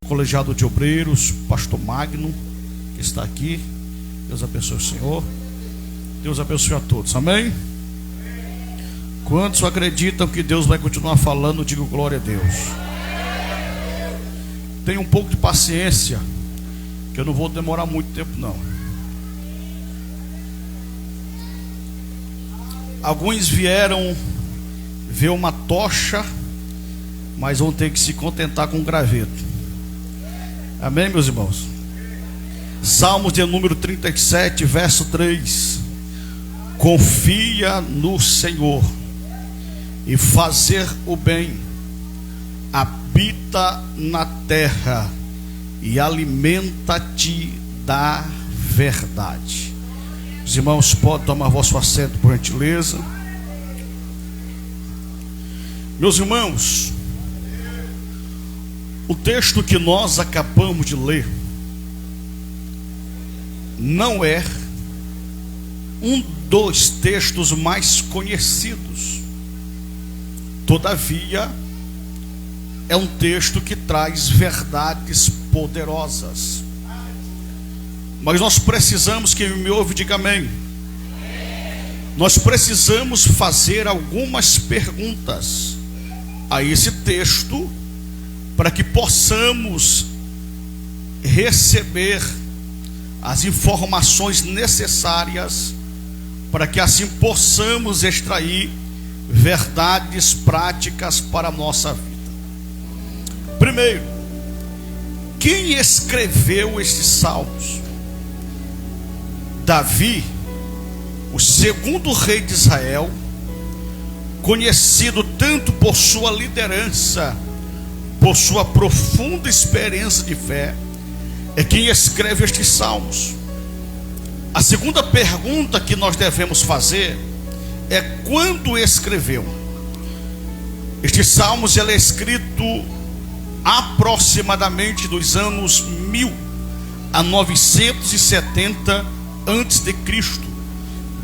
colegiado de obreiros, pastor Magno, que está aqui. Deus abençoe o Senhor. Deus abençoe a todos, amém? Quantos acreditam que Deus vai continuar falando? Digo glória a Deus. Tenha um pouco de paciência, que eu não vou demorar muito tempo não. Alguns vieram ver uma tocha, mas vão ter que se contentar com um graveto. Amém, meus irmãos? Salmos de número 37, verso 3. Confia no Senhor e fazer o bem, habita na terra e alimenta-te da verdade. Os irmãos podem tomar vosso assento, por gentileza. Meus irmãos, o texto que nós acabamos de ler não é um dos textos mais conhecidos. Todavia, é um texto que traz verdades poderosas. Mas nós precisamos, quem me ouve, diga amém. Nós precisamos fazer algumas perguntas a esse texto, para que possamos receber as informações necessárias, para que assim possamos extrair verdades práticas para a nossa vida. Primeiro, quem escreveu estes salmos? Davi, o segundo rei de Israel, conhecido tanto por sua liderança, por sua profunda experiência de fé, é quem escreve estes salmos. A segunda pergunta que nós devemos fazer é quando escreveu. Estes salmos ele é escrito aproximadamente dos anos 1000 a 970 antes de Cristo.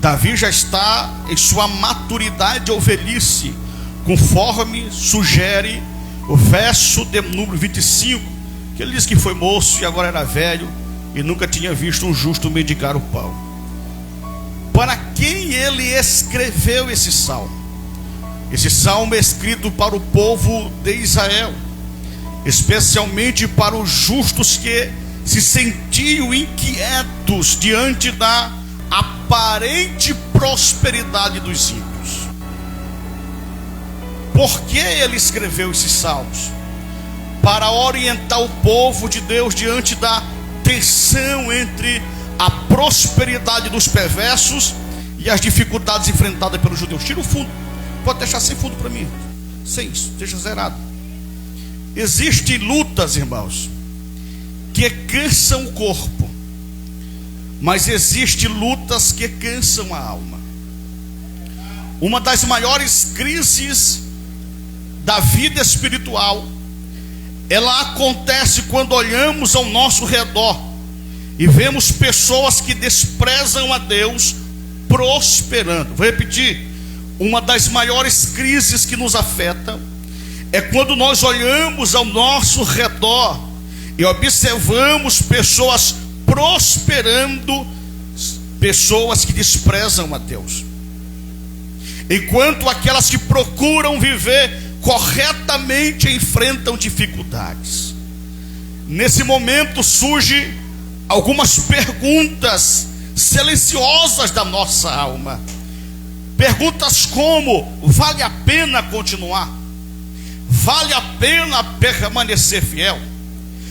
Davi já está em sua maturidade ou velhice, conforme sugere o verso de número 25, que ele diz que foi moço e agora era velho e nunca tinha visto um justo mendigar o pão. Para quem ele escreveu esse salmo? Esse salmo é escrito para o povo de Israel, especialmente para os justos que se sentiam inquietos diante da aparente prosperidade dos ímpios. Por que ele escreveu esses salmos? Para orientar o povo de Deus diante da tensão entre a prosperidade dos perversos e as dificuldades enfrentadas pelos judeus. Tira o fundo, pode deixar sem fundo para mim, sem isso, deixa zerado. Existem lutas, irmãos, que cansam o corpo, mas existem lutas que cansam a alma. Uma das maiores crises da vida espiritual, ela acontece quando olhamos ao nosso redor e vemos pessoas que desprezam a Deus prosperando. Vou repetir: uma das maiores crises que nos afetam é quando nós olhamos ao nosso redor e observamos pessoas prosperando, pessoas que desprezam a Deus, enquanto aquelas que procuram viver corretamente enfrentam dificuldades. Nesse momento surgem algumas perguntas silenciosas da nossa alma. Perguntas como: vale a pena continuar? Vale a pena permanecer fiel?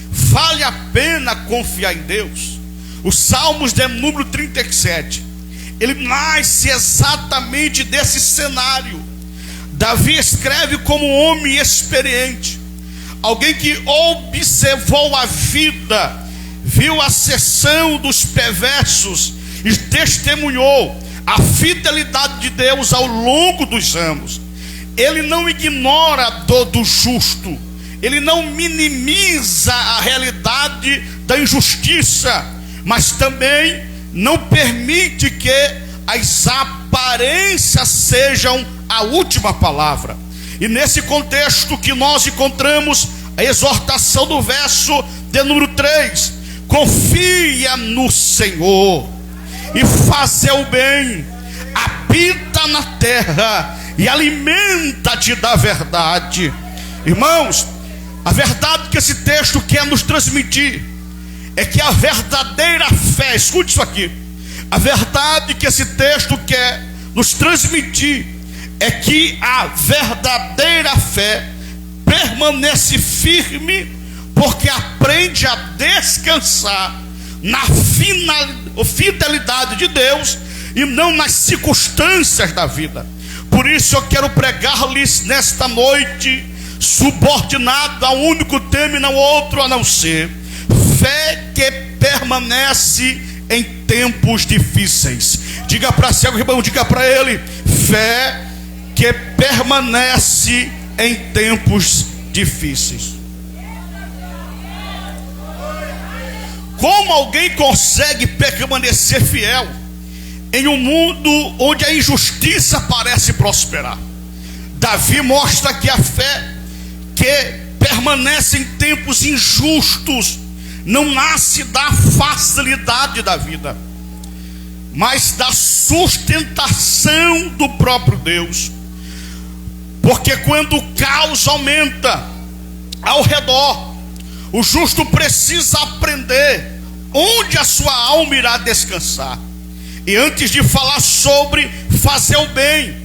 Vale a pena confiar em Deus? Os Salmos de número 37, ele nasce exatamente desse cenário. Davi escreve como um homem experiente, alguém que observou a vida, viu a ascensão dos perversos e testemunhou a fidelidade de Deus ao longo dos anos. Ele não ignora a dor do justo, ele não minimiza a realidade da injustiça, mas também não permite que as aparências sejam a última palavra. E nesse contexto que nós encontramos a exortação do verso de número 3: confia no Senhor e faze o bem, habita na terra e alimenta-te da verdade. Irmãos, a verdade que esse texto quer nos transmitir é que a verdadeira fé, escute isso aqui, a verdade que esse texto quer nos transmitir é que a verdadeira fé permanece firme, porque aprende a descansar na fidelidade de Deus e não nas circunstâncias da vida. Por isso eu quero pregar-lhes nesta noite, subordinado a um único tema e não outro a não ser fé que permanece em tempos difíceis. Diga para seu irmão, diga para ele: fé que permanece em tempos difíceis. Como alguém consegue permanecer fiel em um mundo onde a injustiça parece prosperar? Davi mostra que a fé que permanece em tempos injustos não nasce da facilidade da vida, mas da sustentação do próprio Deus. Porque quando o caos aumenta ao redor, o justo precisa aprender onde a sua alma irá descansar. E antes de falar sobre fazer o bem,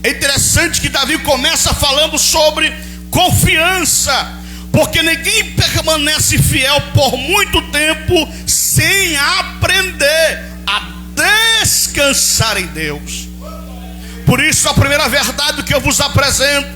é interessante que Davi começa falando sobre confiança, porque ninguém permanece fiel por muito tempo sem aprender a descansar em Deus. Por isso, a primeira verdade que eu vos apresento: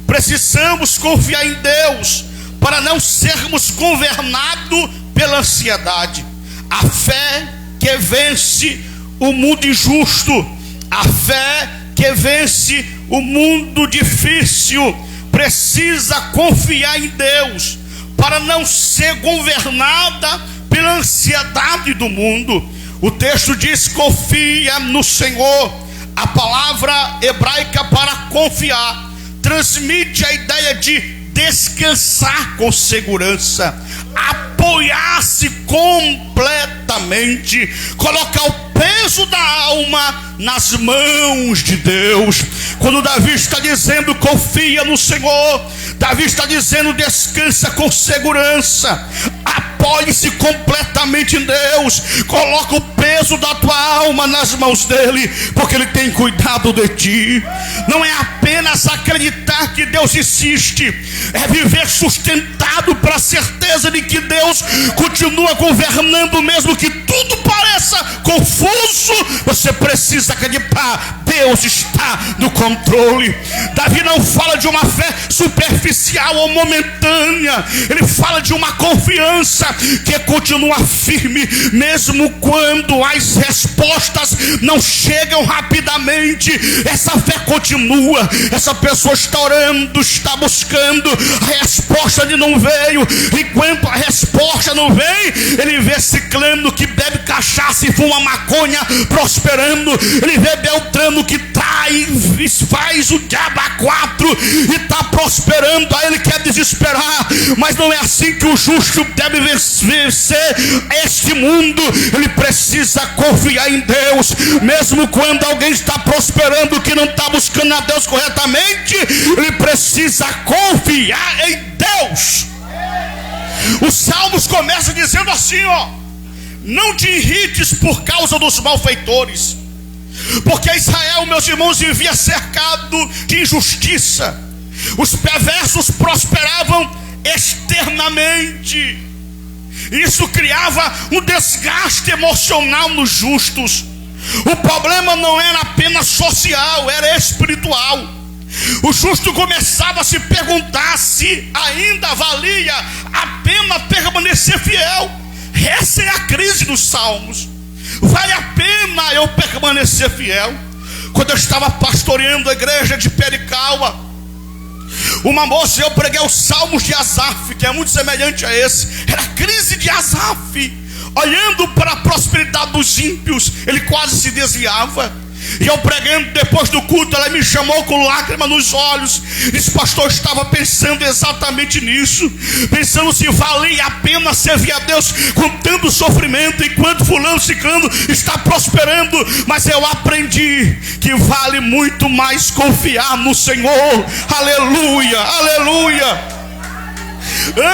precisamos confiar em Deus para não sermos governados pela ansiedade. A fé que vence o mundo injusto, a fé que vence o mundo difícil, precisa confiar em Deus para não ser governada pela ansiedade do mundo. O texto diz: confia no Senhor. A palavra hebraica para confiar transmite a ideia de descansar com segurança, apoiar-se completamente, colocar o peso da alma nas mãos de Deus. Quando Davi está dizendo confia no Senhor, Davi está dizendo descansa com segurança, apoie-se completamente em Deus, coloca o peso da tua alma nas mãos dele, porque ele tem cuidado de ti. Não é apenas acreditar que Deus existe, é viver sustentado pela certeza de que Deus continua governando, mesmo que tudo pareça confuso. Você precisa acreditar, Deus está no controle. Davi não fala de uma fé superficial ou momentânea, ele fala de uma confiança que continua firme, mesmo quando as respostas não chegam rapidamente. Essa fé continua. Essa pessoa está orando, está buscando, a resposta ele não veio. Enquanto a resposta não vem, ele vê ciclano que bebe cachaça e fuma maconha prosperando, ele vê Beltrano que trai e faz o diabo a quatro e está prosperando. Aí ele quer desesperar, mas não é assim que o justo deve vencer este mundo. Ele precisa confiar em Deus, mesmo quando alguém está prosperando que não está buscando a Deus corretamente. Ele precisa confiar em Deus. Os Salmos começam dizendo assim, não te irrites por causa dos malfeitores, porque Israel, meus irmãos, vivia cercado de injustiça. Os perversos prosperavam externamente. Isso criava um desgaste emocional nos justos. O problema não era apenas social, era espiritual. O justo começava a se perguntar se ainda valia a pena permanecer fiel. Essa é a crise dos Salmos. Vale a pena eu permanecer fiel? Quando eu estava pastoreando a igreja de Pericaua, uma moça, eu preguei os Salmos de Asaf, que é muito semelhante a esse. Era a crise de Asaf. Olhando para a prosperidade dos ímpios, ele quase se desviava. E eu pregando depois do culto, ela me chamou com lágrima nos olhos. Disse: pastor, eu estava pensando exatamente nisso, pensando se valia a pena servir a Deus com tanto sofrimento, enquanto fulano ciclano está prosperando. Mas eu aprendi que vale muito mais confiar no Senhor. Aleluia, aleluia.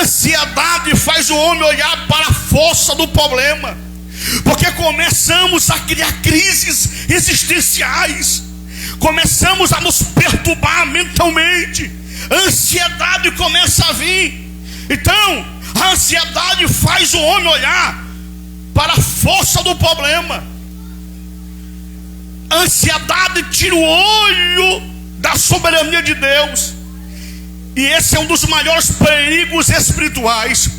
Ansiedade faz o homem olhar para a força do problema, porque começamos a criar crises existenciais, começamos a nos perturbar mentalmente, a ansiedade começa a vir. Então, a ansiedade faz o homem olhar para a força do problema. A ansiedade tira o olho da soberania de Deus. E esse é um dos maiores perigos espirituais,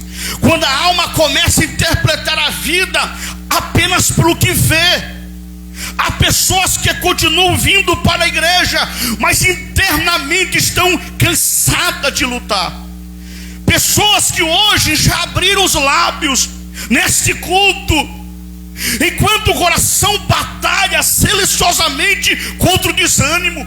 quando a alma começa a interpretar a vida apenas pelo que vê. Há pessoas que continuam vindo para a igreja, mas internamente estão cansadas de lutar. Pessoas que hoje já abriram os lábios neste culto, enquanto o coração batalha silenciosamente contra o desânimo.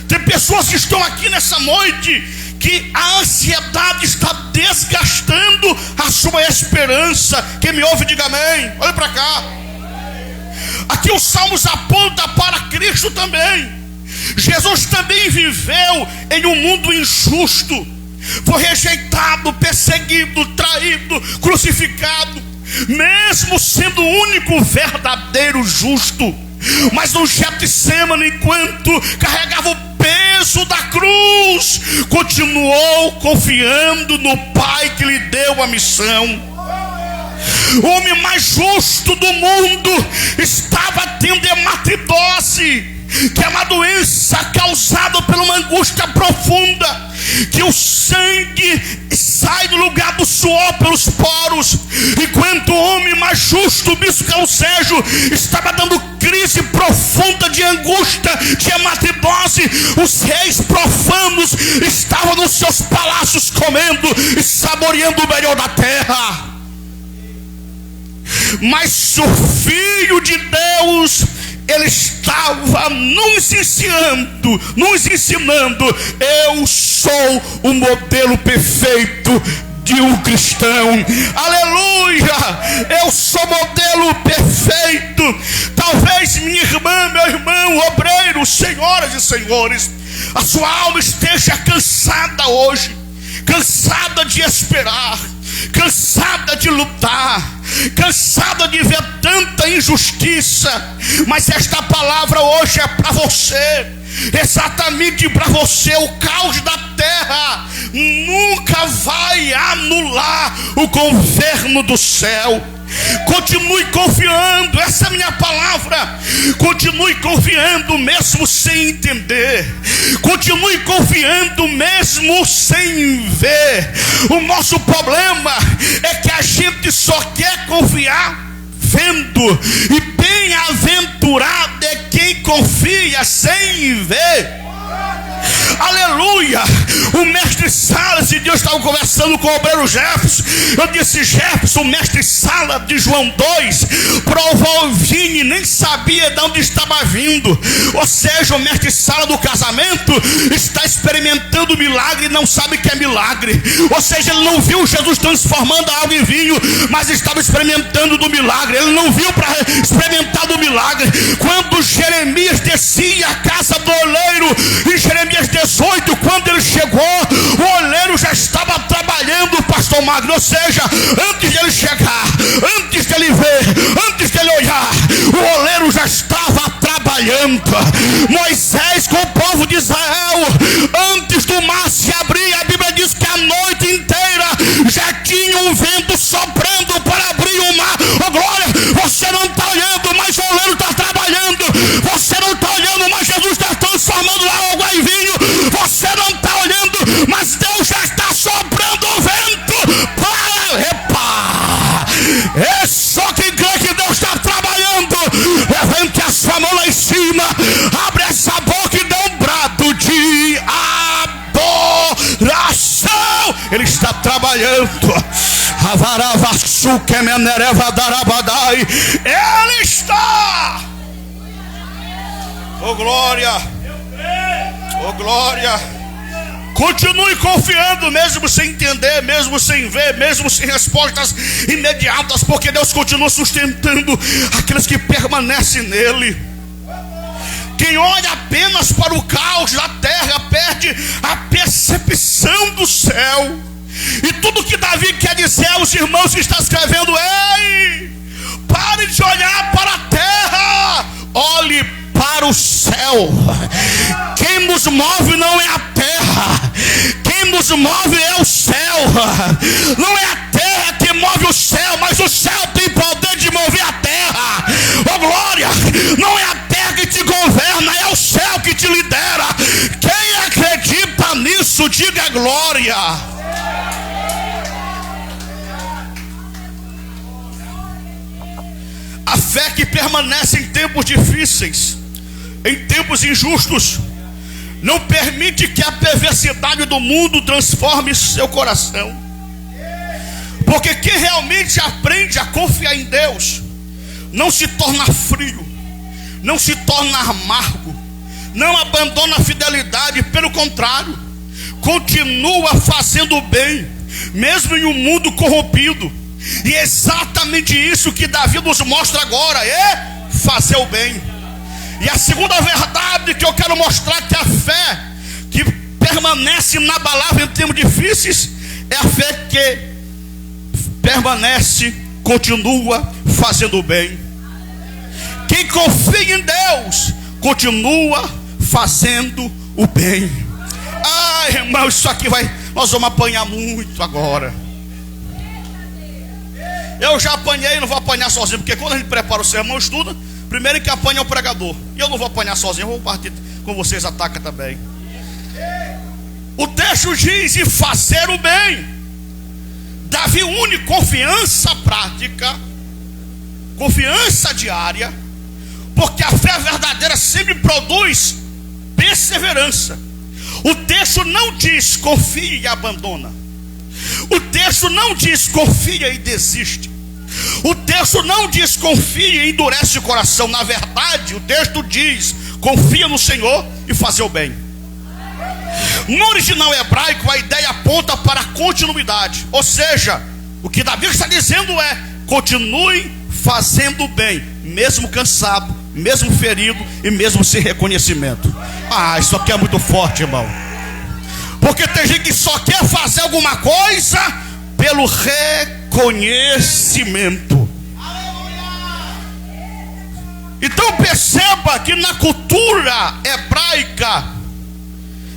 Tem pessoas que estão aqui nessa noite que a ansiedade está desgastando a sua esperança. Quem me ouve, diga amém. Olha para cá. Aqui os salmos apontam para Cristo também. Jesus também viveu em um mundo injusto. Foi rejeitado, perseguido, traído, crucificado, mesmo sendo o único verdadeiro justo. Mas no Getsemane, enquanto carregava o peso da cruz, continuou confiando no Pai que lhe deu a missão. O homem mais justo do mundo estava tendo hematidose, que é uma doença causada por uma angústia profunda, que o sangue sai do lugar do suor pelos poros. Enquanto o homem mais justo, o bispo Carlo Sérgio, estava dando crise profunda de angústia, de hematidose, os reis profanos estavam nos seus palácios comendo e saboreando o melhor da terra. Mas o Filho de Deus, ele estava nos ensinando, eu sou o modelo perfeito de um cristão. Aleluia, eu sou modelo perfeito. Talvez minha irmã, meu irmão, obreiro, senhoras e senhores, a sua alma esteja cansada hoje, cansada de esperar, cansada de lutar, cansada de ver tanta injustiça. Mas esta palavra hoje é para você, exatamente para você. O caos da terra nunca vai anular o governo do céu. Continue confiando, essa é a minha palavra. Continue confiando mesmo sem entender. Continue confiando mesmo sem ver. O nosso problema é que a gente só quer confiar vendo. E bem-aventurado é quem confia sem ver. Aleluia. O mestre Sala, esse dia eu estava conversando com o obreiro Jefferson. Eu disse: Jefferson, o mestre Sala de João 2 provou o vinho e nem sabia de onde estava vindo. Ou seja, o mestre Sala do casamento está experimentando milagre e não sabe que é milagre. Ou seja, ele não viu Jesus transformando a água em vinho, mas estava experimentando do milagre. Ele não viu para experimentar do milagre. Quando Jeremias descia a casa do oleiro, em Jeremias 18, quando ele chegou, o oleiro já estava trabalhando, pastor Magno. Ou seja, antes de ele chegar, antes de ele ver, antes de ele olhar, o oleiro já estava trabalhando. Moisés com o povo de Israel, antes do mar se abrir, a Bíblia diz que a noite inteira já tinha um vento soprando para abrir o mar. Oh glória, você não está olhando, mas o oleiro está trabalhando. Você não está olhando, mas Jesus está transformando a água em vinho. Você não está olhando, mas Deus já está soprando o vento para repar. É só quem crê que Deus está trabalhando. Levante a sua mão lá em cima, abre essa boca e dê um brado de adoração. Ele está trabalhando. Ele está. Oh glória, oh glória. Continue confiando, mesmo sem entender, mesmo sem ver, mesmo sem respostas imediatas, porque Deus continua sustentando aqueles que permanecem nele. Quem olha apenas para o caos da terra perde a percepção do céu. E tudo que Davi quer dizer aos irmãos que está escrevendo: ei, pare de olhar para a terra, olhe para o céu. Quem nos move não é a terra, quem nos move é o céu. Não é a terra que move o céu, mas o céu tem poder de mover a terra. Oh glória, não é a terra que te governa, é o céu que te lidera. Quem acredita nisso, diga glória. A fé que permanece em tempos difíceis, em tempos injustos, não permite que a perversidade do mundo transforme seu coração. Porque quem realmente aprende a confiar em Deus não se torna frio, não se torna amargo, não abandona a fidelidade, pelo contrário, continua fazendo o bem, mesmo em um mundo corrompido. E é exatamente isso que Davi nos mostra agora, é fazer o bem. E a segunda verdade que eu quero mostrar, que a fé que permanece inabalável em tempos difíceis, é a fé que permanece, continua fazendo o bem. Quem confia em Deus continua fazendo o bem. Ai, irmão, isso aqui nós vamos apanhar muito agora. Eu já apanhei, não vou apanhar sozinho, porque quando a gente prepara o sermão, estuda, primeiro que apanha é o pregador. E eu não vou apanhar sozinho, eu vou partir com vocês, ataca também. O texto diz: e fazer o bem. Davi une confiança prática, confiança diária, porque a fé verdadeira sempre produz perseverança. O texto não diz confia e abandona. O texto não diz confia e desiste. O texto não diz confia e endurece o coração. Na verdade, o texto diz confia no Senhor e fazer o bem. No original hebraico, a ideia aponta para a continuidade. Ou seja, o que Davi está dizendo é: continue fazendo o bem, mesmo cansado, mesmo ferido e mesmo sem reconhecimento. Ah, isso aqui é muito forte, irmão. Porque tem gente que só quer fazer alguma coisa pelo reconhecimento. Então perceba que na cultura hebraica,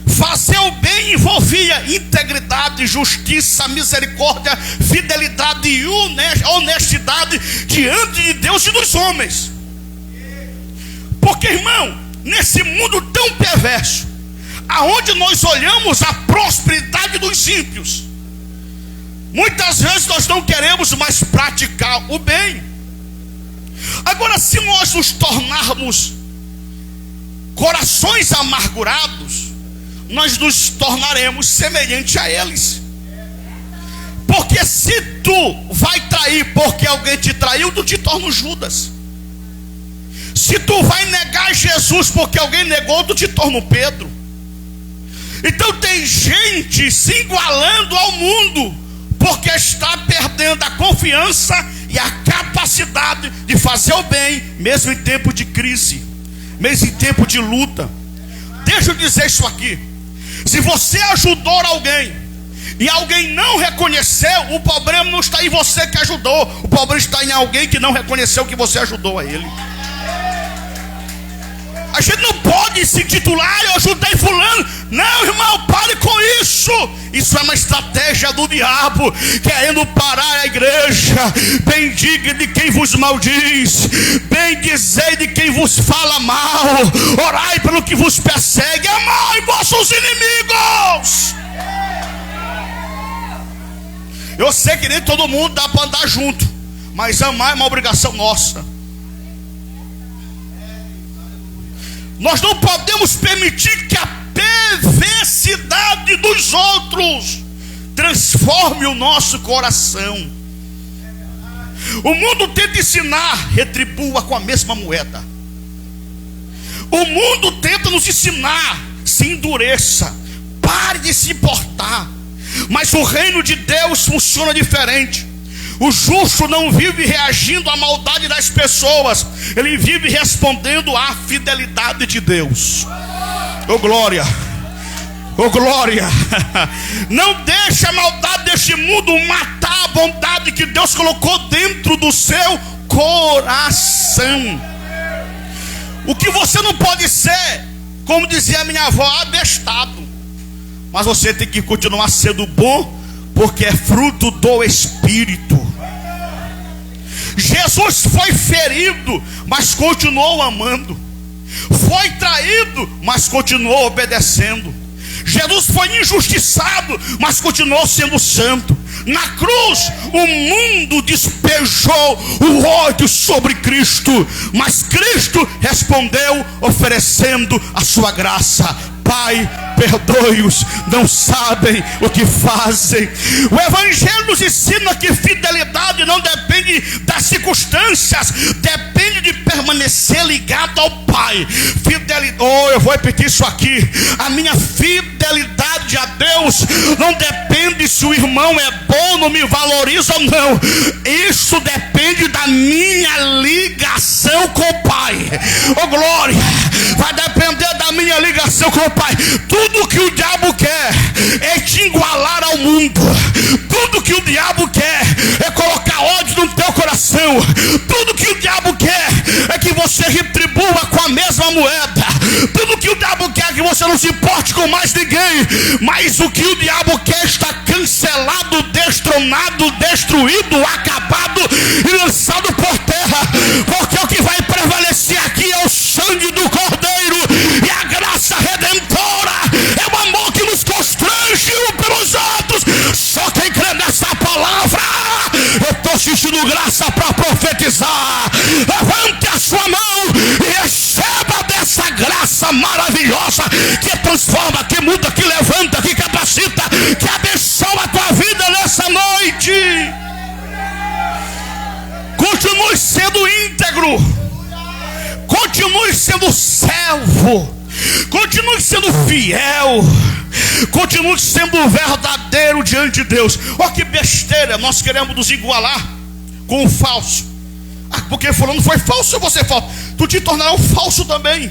fazer o bem envolvia integridade, justiça, misericórdia, fidelidade e honestidade diante de Deus e dos homens. Porque, irmão, nesse mundo tão perverso, aonde nós olhamos a prosperidade dos ímpios, muitas vezes nós não queremos mais praticar o bem. Agora, se nós nos tornarmos corações amargurados, nós nos tornaremos semelhante a eles. Porque se tu vai trair porque alguém te traiu, tu te torna um Judas. Se tu vai negar Jesus porque alguém negou, tu te torna um Pedro. Então tem gente se igualando ao mundo, porque está perdendo a confiança e a capacidade de fazer o bem, mesmo em tempo de crise, mesmo em tempo de luta. Deixa eu dizer isso aqui: se você ajudou alguém e alguém não reconheceu, o problema não está em você que ajudou, o problema está em alguém que não reconheceu que você ajudou a ele. A gente não pode se titular: eu ajudei fulano. Não, irmão, pare com isso. Isso é uma estratégia do diabo, querendo parar a igreja. Bendiga de quem vos maldiz, bendizei de quem vos fala mal, orai pelo que vos persegue, amai vossos inimigos. Eu sei que nem todo mundo dá para andar junto, mas amar é uma obrigação nossa. Nós não podemos permitir que a perversidade dos outros transforme o nosso coração. O mundo tenta ensinar: retribua com a mesma moeda. O mundo tenta nos ensinar: se endureça, pare de se importar. Mas o reino de Deus funciona diferente. O justo não vive reagindo à maldade das pessoas, ele vive respondendo à fidelidade de Deus. Oh glória, oh glória. Não deixe a maldade deste mundo matar a bondade que Deus colocou dentro do seu coração. O que você não pode ser, como dizia a minha avó, abestado. Mas você tem que continuar sendo bom, porque é fruto do Espírito. Jesus foi ferido, mas continuou amando. Foi traído, mas continuou obedecendo. Jesus foi injustiçado, mas continuou sendo santo. Na cruz, o mundo despejou o ódio sobre Cristo, mas Cristo respondeu oferecendo a sua graça. Pai, perdoe-os, não sabem o que fazem. O Evangelho nos ensina que fidelidade não depende das circunstâncias, depende de permanecer ligado ao Pai. Fidelidade, eu vou repetir isso aqui: a minha fidelidade a Deus não depende se o irmão é bom, não me valoriza ou não. Isso depende da minha ligação com o Pai. Oh glória, vai depender da minha ligação com o Pai. Tudo que o diabo quer é te igualar ao mundo. Tudo que o diabo quer é colocar ódio no teu coração. Tudo que o diabo quer é que você retribua com a mesma moeda. Tudo que o diabo quer é que você não se importe com mais ninguém. Mas o que o diabo quer está cancelado, destronado, destruído, acabado e lançado por terra. Porque o que vai prevalecer aqui é o sangue do Cordeiro e a graça redentora. É o amor que nos constrange uns pelos outros. Só quem crê nessa palavra, eu estou sentindo graça para profetizar. Levante a sua mão e receba dessa graça maravilhosa que transforma, que muda, que levanta, que capacita, que abençoa a tua vida nessa noite. Continue sendo íntegro, continue sendo servo, continue sendo fiel, continue sendo verdadeiro diante de Deus. Olha que besteira, nós queremos nos igualar com o falso. Porque fulano foi falso, você é falso, tu te tornará um falso também.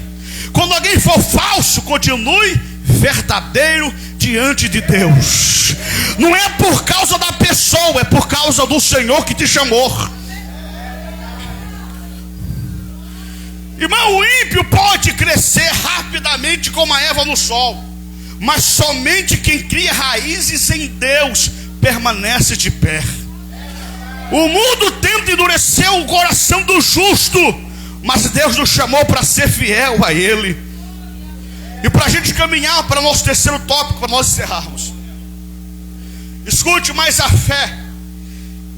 Quando alguém for falso, continue verdadeiro diante de Deus. Não é por causa da pessoa, é por causa do Senhor que te chamou. Irmão, o ímpio pode crescer rapidamente como a erva no sol, mas somente quem cria raízes em Deus permanece de pé. O mundo tenta endurecer o coração do justo, mas Deus nos chamou para ser fiel a Ele. E para a gente caminhar para o nosso terceiro tópico, para nós encerrarmos. Escute, mas a fé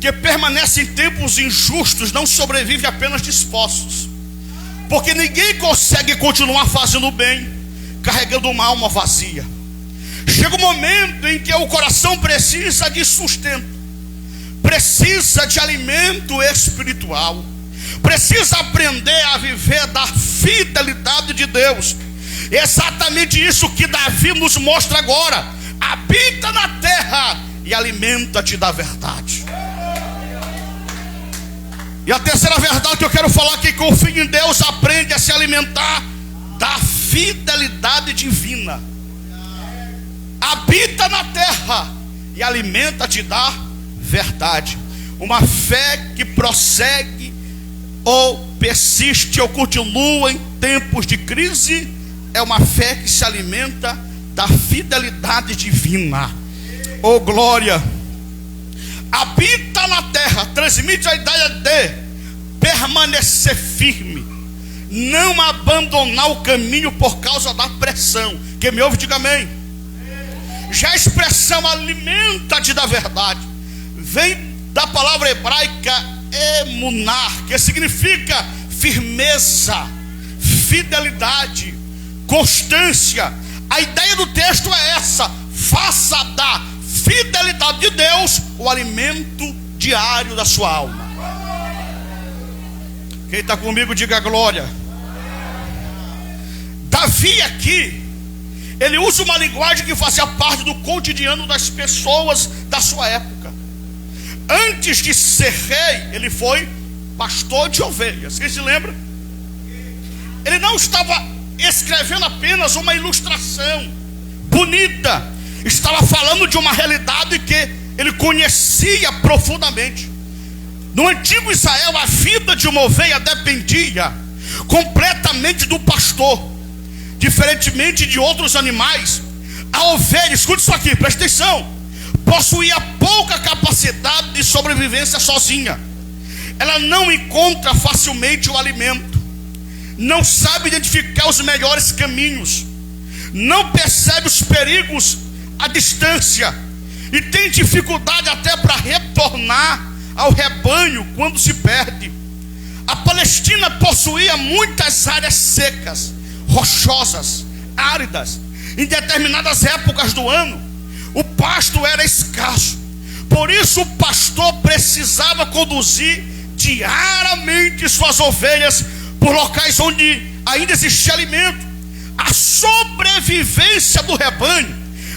que permanece em tempos injustos não sobrevive apenas dispostos. Porque ninguém consegue continuar fazendo o bem carregando uma alma vazia. Chega um momento em que o coração precisa de sustento, precisa de alimento espiritual, precisa aprender a viver da fidelidade de Deus. É exatamente isso que Davi nos mostra agora: habita na terra e alimenta-te da verdade. E a terceira verdade que eu quero falar: que confia em Deus aprende a se alimentar da fidelidade divina. Habita na terra e alimenta-te da verdade. Uma fé que prossegue ou persiste ou continua em tempos de crise é uma fé que se alimenta da fidelidade divina. Oh glória! Habita na terra transmite a ideia de permanecer firme, não abandonar o caminho por causa da pressão. Quem me ouve, diga amém. Já a expressão alimenta-te da verdade vem da palavra hebraica emunar, que significa firmeza, fidelidade, constância. A ideia do texto é essa: faça da fidelidade de Deus o alimento diário da sua alma. Quem está comigo, diga glória. Davi aqui, ele usa uma linguagem que fazia parte do cotidiano das pessoas da sua época. Antes de ser rei, ele foi pastor de ovelhas. Quem se lembra? Ele não estava escrevendo apenas uma ilustração bonita, estava falando de uma realidade que ele conhecia profundamente. No antigo Israel, a vida de uma ovelha dependia completamente do pastor. Diferentemente de outros animais, a ovelha, escute isso aqui, preste atenção, possuía pouca capacidade de sobrevivência sozinha. Ela não encontra facilmente o alimento, não sabe identificar os melhores caminhos, não percebe os perigos à distância e tem dificuldade até para retornar ao rebanho quando se perde. A Palestina possuía muitas áreas secas, rochosas, áridas. Em determinadas épocas do ano, o pasto era escasso. Por isso o pastor precisava conduzir diariamente suas ovelhas por locais onde ainda existia alimento. A sobrevivência do rebanho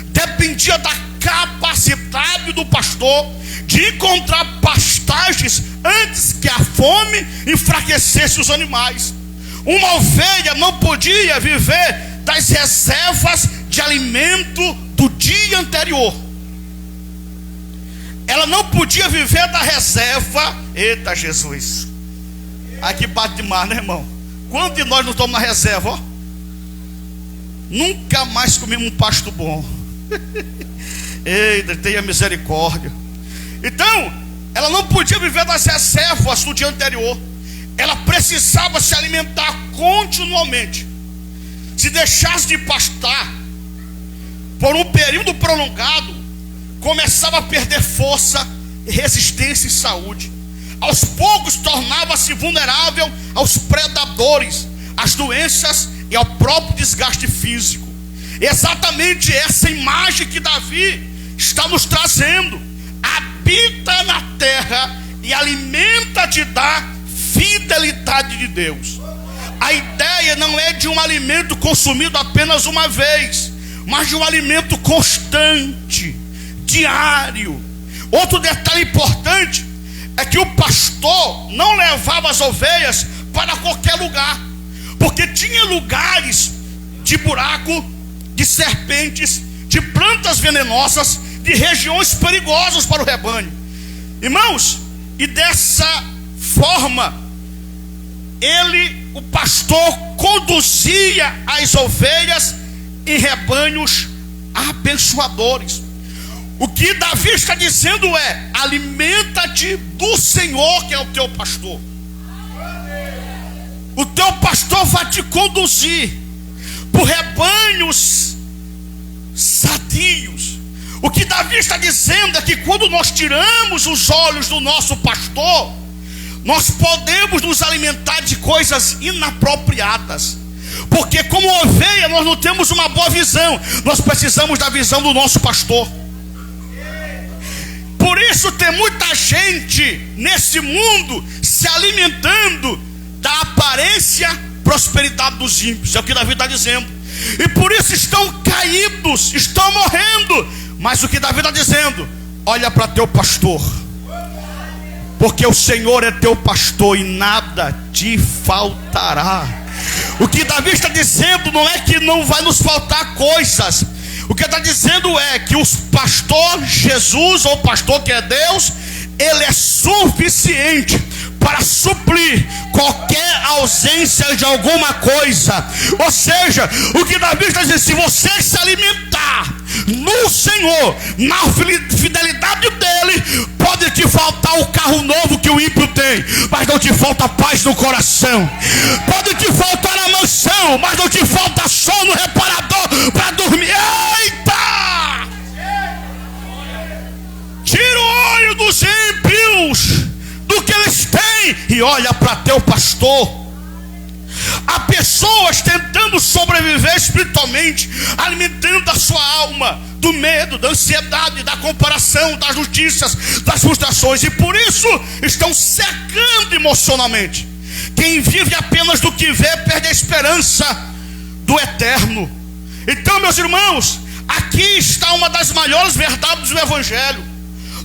dependia da capacidade do pastor de encontrar pastagens antes que a fome enfraquecesse os animais. Uma ovelha não podia viver das reservas de alimento do dia anterior. Ela não podia viver da reserva. Eita Jesus, aqui bate demais, né, irmão? Quanto de nós não estamos na reserva, ó? Nunca mais comemos um pasto bom. Eita, tenha misericórdia. Então, ela não podia viver das reservas do dia anterior. Ela precisava se alimentar continuamente. Se deixasse de pastar por um período prolongado, começava a perder força, resistência e saúde. Aos poucos tornava-se vulnerável aos predadores, às doenças e ao próprio desgaste físico. Exatamente essa imagem que Davi está nos trazendo. Habita na terra e alimenta-te da fidelidade de Deus. A ideia não é de um alimento consumido apenas uma vez, mas de um alimento constante, diário. Outro detalhe importante é que o pastor não levava as ovelhas para qualquer lugar, porque tinha lugares de buraco, de serpentes, de plantas venenosas, de regiões perigosas para o rebanho. Irmãos, e dessa forma, o pastor conduzia as ovelhas em rebanhos abençoadores. O que Davi está dizendo é: alimenta-te do Senhor, que é o teu pastor. O teu pastor vai te conduzir por rebanhos sadios. O que Davi está dizendo é que quando nós tiramos os olhos do nosso pastor, nós podemos nos alimentar de coisas inapropriadas. Porque como ovelha nós não temos uma boa visão, nós precisamos da visão do nosso pastor. Por isso tem muita gente nesse mundo se alimentando da aparência prosperidade dos ímpios. É o que Davi está dizendo. E por isso estão caídos, estão morrendo. Mas o que Davi está dizendo: olha para teu pastor, porque o Senhor é teu pastor e nada te faltará. O que Davi está dizendo não é que não vai nos faltar coisas. O que está dizendo é que o pastor Jesus, ou pastor que é Deus, ele é suficiente para suprir qualquer ausência de alguma coisa. Ou seja, o que Davi está dizendo: se você se alimentar no Senhor, na fidelidade dele, pode te faltar o carro novo que o ímpio tem, mas não te falta paz no coração. Pode te faltar a mansão, mas não te falta sono reparador para dormir. Eita! Tira o olho dos ímpios do que eles têm e olha para teu pastor. Há pessoas tentando sobreviver espiritualmente, alimentando a sua alma do medo, da ansiedade, da comparação, das notícias, das frustrações, e por isso estão secando emocionalmente. Quem vive apenas do que vê perde a esperança do eterno. Então, meus irmãos, aqui está uma das maiores verdades do Evangelho.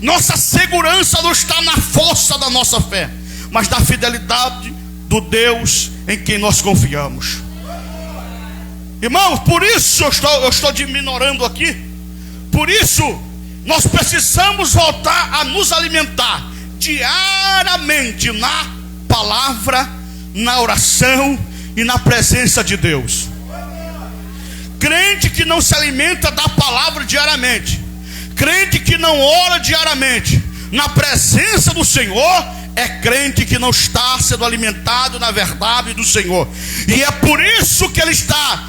Nossa segurança não está na força da nossa fé, mas na fidelidade do Deus em quem nós confiamos. Irmãos, por isso eu estou diminuindo aqui. Por isso nós precisamos voltar a nos alimentar diariamente na palavra, na oração e na presença de Deus. Crente que não se alimenta da palavra diariamente, crente que não ora diariamente na presença do Senhor, é crente que não está sendo alimentado na verdade do Senhor. E é por isso que ele está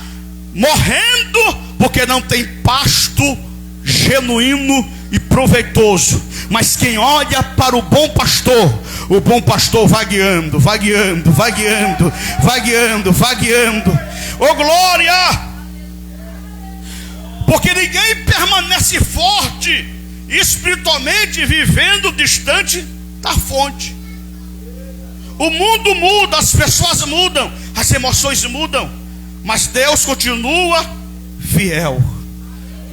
morrendo, porque não tem pasto genuíno e proveitoso. Mas quem olha para o bom pastor vai guiando, vai guiando, vai guiando, vai guiando, vai guiando. Oh glória! Porque ninguém permanece forte espiritualmente vivendo distante da fonte. O mundo muda, as pessoas mudam, as emoções mudam, mas Deus continua fiel.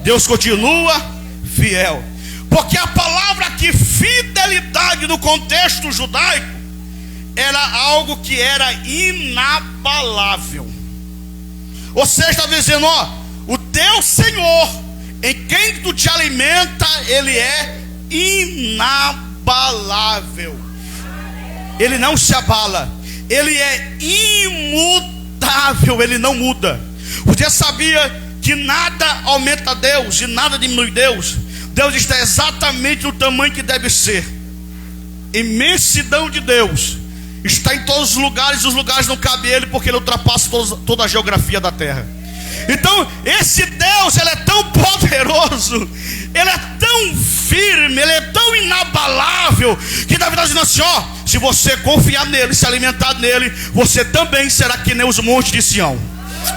Deus continua fiel. Porque a palavra aqui, fidelidade, no contexto judaico, era algo que era inabalável. Ou seja, está dizendo, ó, o teu Senhor, em quem tu te alimenta, ele é inabalável. Ele não se abala, ele é imutável, ele não muda. Você sabia que nada aumenta Deus e nada diminui Deus? Deus está exatamente no tamanho que deve ser. Imensidão de Deus está em todos os lugares não cabe ele, porque ele ultrapassa toda a geografia da terra. Então esse Deus, ele é tão poderoso, ele é tão firme, ele é tão inabalável, que Davi está dizendo assim, ó, se você confiar nele, se alimentar nele, você também será que nem os montes de Sião.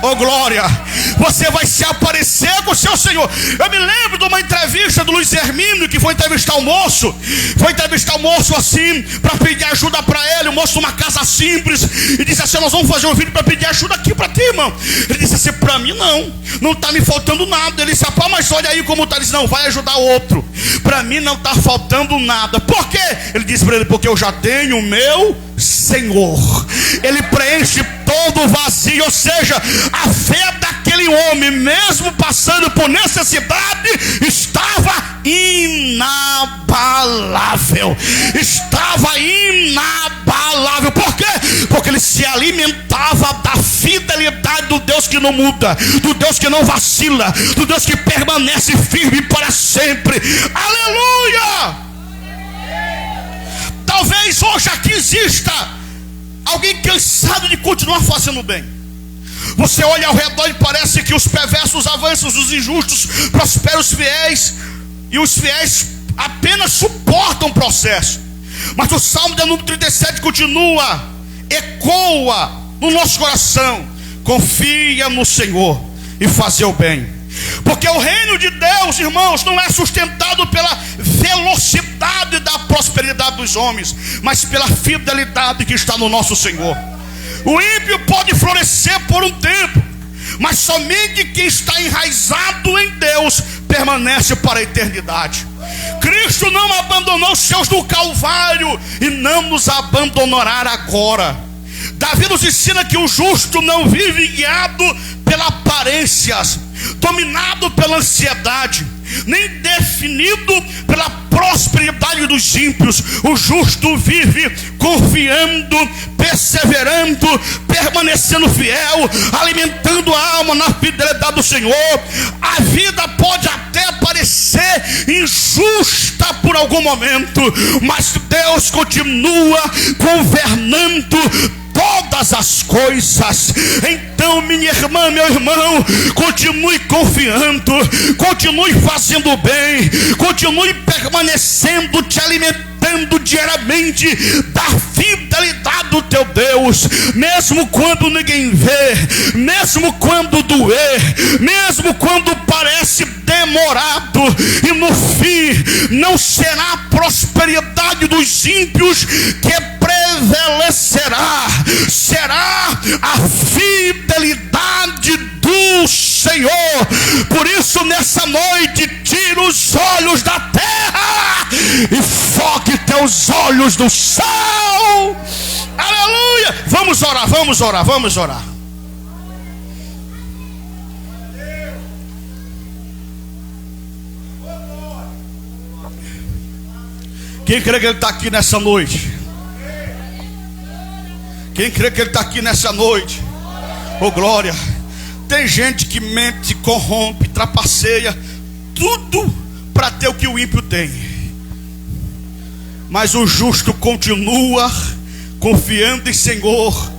Oh glória, você vai se aparecer com o seu Senhor. Eu me lembro de uma entrevista do Luiz Hermínio, que foi entrevistar um moço assim, para pedir ajuda para ele. O moço numa casa simples, e disse assim, nós vamos fazer um vídeo para pedir ajuda aqui para ti, irmão. Ele disse assim, para mim não está me faltando nada. Ele disse, rapaz, mas olha aí como está. Ele disse, não, vai ajudar outro. Para mim não está faltando nada. Por quê? Ele disse para ele, porque eu já tenho o meu Senhor. Ele preenche todo o vazio. Ou seja, a fé daquele homem, mesmo passando por necessidade, estava inabalável. Estava inabalável. Por quê? Porque ele se alimentava da fidelidade do Deus que não muda, do Deus que não vacila, do Deus que permanece firme para sempre. Aleluia! Talvez hoje aqui exista alguém cansado de continuar fazendo bem. Você olha ao redor e parece que os perversos avançam, os injustos prosperam, os fiéis, e os fiéis apenas suportam o processo. Mas o Salmo de número 37 continua, ecoa no nosso coração: confia no Senhor e fazer o bem. Porque o reino de Deus, irmãos, não é sustentado pela velocidade da prosperidade dos homens, mas pela fidelidade que está no nosso Senhor. O ímpio pode florescer por um tempo, mas somente quem está enraizado em Deus permanece para a eternidade. Cristo não abandonou os seus do Calvário e não nos abandonará agora. Davi nos ensina que o justo não vive guiado pelas aparências, dominado pela ansiedade, nem definido pela prosperidade dos ímpios. O justo vive confiando, perseverando, permanecendo fiel, alimentando a alma na fidelidade do Senhor. A vida pode até parecer injusta por algum momento, mas Deus continua governando todas as coisas. Então, minha irmã, meu irmão, continue confiando, continue fazendo bem, continue permanecendo, te alimentando diariamente da fidelidade do teu Deus, mesmo quando ninguém vê, mesmo quando doer, mesmo quando parece demorado, e no fim não será a prosperidade dos ímpios que prevalecerá, será a fidelidade do Senhor. Por isso nessa noite tira os olhos da terra e foque teus olhos no céu. Aleluia. Vamos orar, vamos orar, vamos orar. Quem crê que Ele está aqui nessa noite? Quem crê que Ele está aqui nessa noite? Oh glória. Tem gente que mente, corrompe, trapaceia, tudo para ter o que o ímpio tem. Mas o justo continua confiando em Senhor,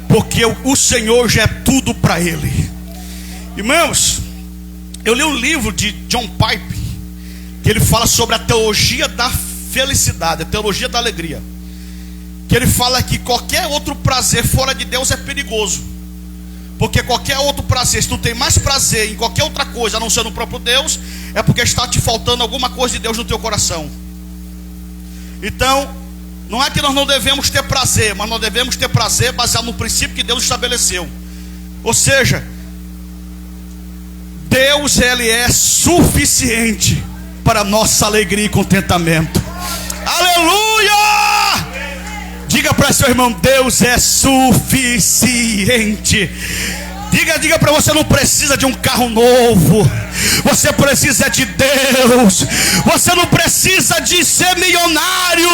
porque o Senhor já é tudo para ele. Irmãos, eu li um livro de John Piper, que ele fala sobre a teologia da felicidade, a teologia da alegria. Que ele fala que qualquer outro prazer fora de Deus é perigoso. Porque qualquer outro prazer, se tu tem mais prazer em qualquer outra coisa a não ser no próprio Deus, é porque está te faltando alguma coisa de Deus no teu coração. Então, não é que nós não devemos ter prazer, mas nós devemos ter prazer baseado no princípio que Deus estabeleceu. Ou seja, Deus, Ele é suficiente para nossa alegria e contentamento. Aleluia! Diga para seu irmão, Deus é suficiente. Diga para você, não precisa de um carro novo. Você precisa de Deus. Você não precisa de ser milionário.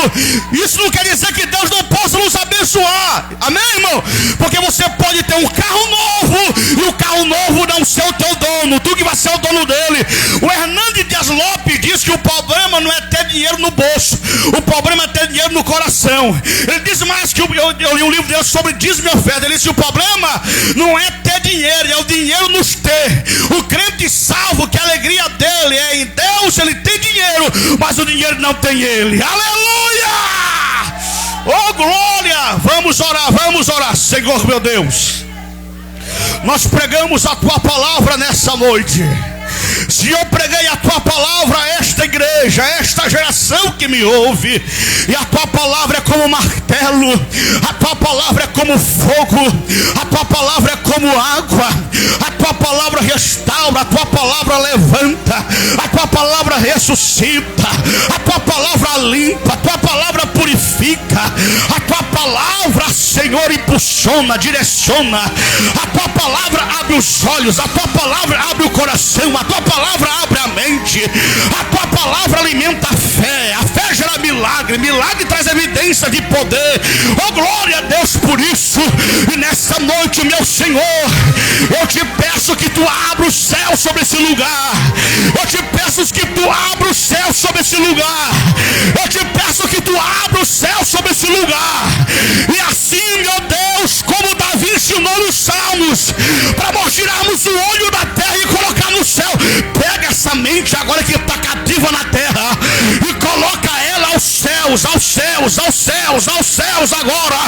Isso não quer dizer que Deus não possa nos abençoar. Amém, irmão? Porque você pode ter um carro novo e o carro novo não ser o teu dono. Tu que vai ser o dono dele. O Hernandes Dias Lopes diz que o problema não é ter dinheiro no bolso. O problema é ter dinheiro no coração. Ele diz mais que eu li um livro dele sobre dízimo e oferta. Ele disse que o problema não é ter dinheiro, é o dinheiro nos ter. O crente salvo, que a alegria dele é em Deus, ele tem dinheiro, mas o dinheiro não tem ele. Aleluia! Oh glória! Vamos orar, Senhor meu Deus. Nós pregamos a tua palavra nessa noite. Se eu preguei a tua palavra a esta igreja, a esta geração que me ouve, e a tua palavra é como martelo, a tua palavra é como fogo, a tua palavra é como água, a tua palavra restaura, a tua palavra levanta, a tua palavra ressuscita, a tua palavra limpa, a tua palavra purifica, a tua palavra, Senhor, impulsiona, direciona, a tua palavra abre os olhos, a tua palavra abre o coração, a tua palavra abre a mente, a tua palavra alimenta a fé gera milagre, milagre traz evidência de poder. Oh glória a Deus por isso. E nessa noite, meu Senhor, eu te peço que tu abra o céu sobre esse lugar. Eu te peço que tu abra o céu sobre esse lugar. Eu te peço que tu abra o céu sobre esse lugar. E assim, meu Deus, como Davi ensinou nos Salmos, para nós tirarmos o olho da terra e colocar no céu. Pega essa mente agora que está cativa na terra e coloca ela aos céus, aos céus, aos céus, aos céus agora.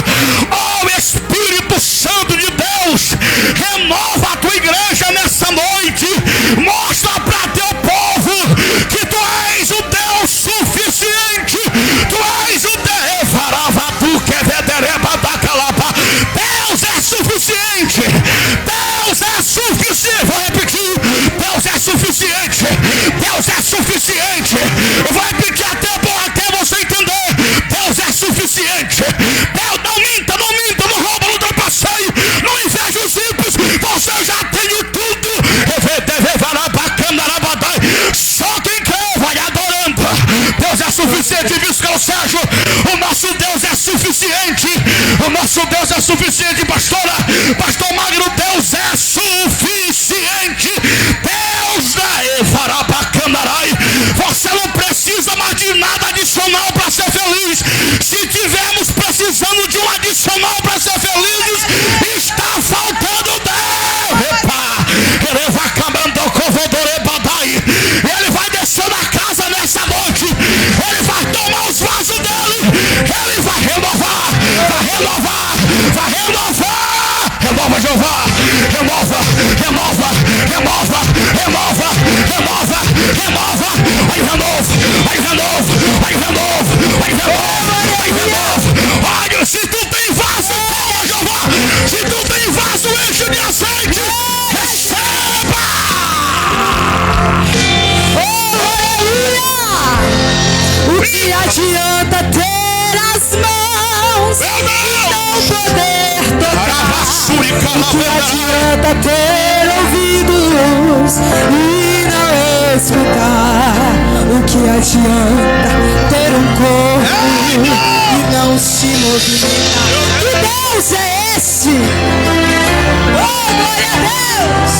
Oh Espírito Santo de Deus, renova a tua igreja nessa noite. Mostra para teu povo que tu és o Deus suficiente. Tu és o Deus. Deus é suficiente. Deus é suficiente. Vou repetir. Deus é suficiente. Deus é suficiente. Eu vou repetir até você entender. Deus é suficiente. Deus, não minta, não rouba, não trapaceie, não inveja os ímpios. Você já tem tudo. Só quem quer vai adorando. Deus é suficiente, viu, Sérgio? O nosso Deus é suficiente. O nosso Deus é suficiente, pastora. Pastor Magno, Deus é suficiente. Deus da Evarabacandarai. Você não precisa mais de nada adicional para ser feliz. Se tivermos precisando de um adicional para ser felizes, está faltando Deus. Ele vai descer na casa nessa noite. Ele vai tomar os vasos dele. Ele vai renovar. Renova, Jeová. Renova. Vai renovo. Olha, se tu tem vaso, toma, Jeová. Se tu tem vaso, enche de azeite. Recebe. adianta ter ouvidos e não escutar? O que adianta ter um corpo e não se movimentar? Que Deus é esse? Oh, glória a Deus!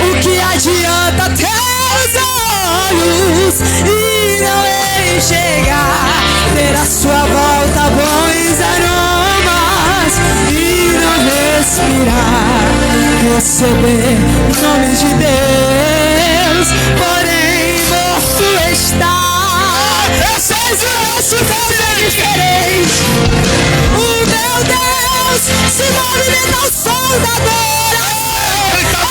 O que adianta ter os olhos e não enxergar? Ter à sua volta bons aromas e não respirar? Receber o nome de Deus, porém morto está. Fez o nosso Deus é diferente. O meu Deus se movimenta ao som da adoração.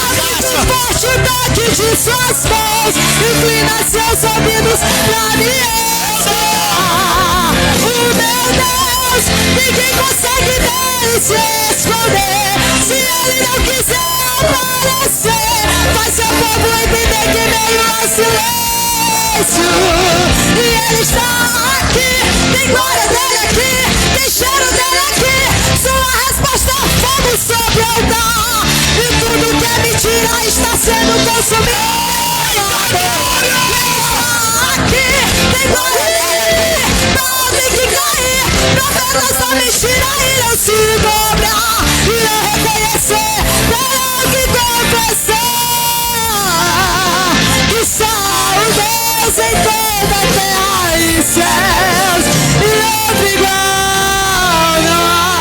Abre forte o toque de suas mãos, inclina seus ouvidos pra me escutar. O meu Deus, ninguém consegue dele se esconder. Se ele não quiser aparecer, faz seu povo entender que meio ao silêncio. E ele está aqui, tem glória dele aqui, tem cheiro dele aqui. Sua resposta é fogo sobre o altar. E tudo que é mentira está sendo consumido. Ele está aqui, tem glória dele aqui. Não há que cair, profetas da mentira irão se dobrar. Irão reconhecer, terão que confessar que só o Deus em toda a terra e céus e outro igual não há.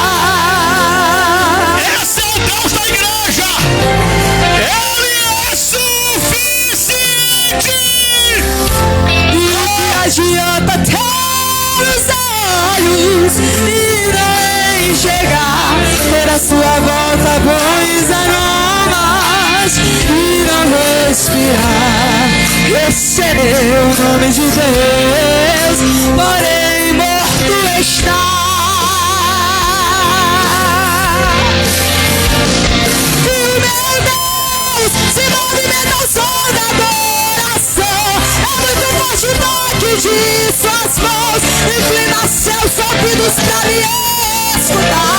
Esse é o Deus da igreja. Ele é suficiente. E o que adianta ter os olhos e não enxergar? Ter a sua volta bons aromas e não respirar? Receber o nome de Deus, porém morto está. E o meu Deus se movimenta ao som da adoração. É muito forte o toque de suas mãos, inclina seus ouvidos pra me escutar.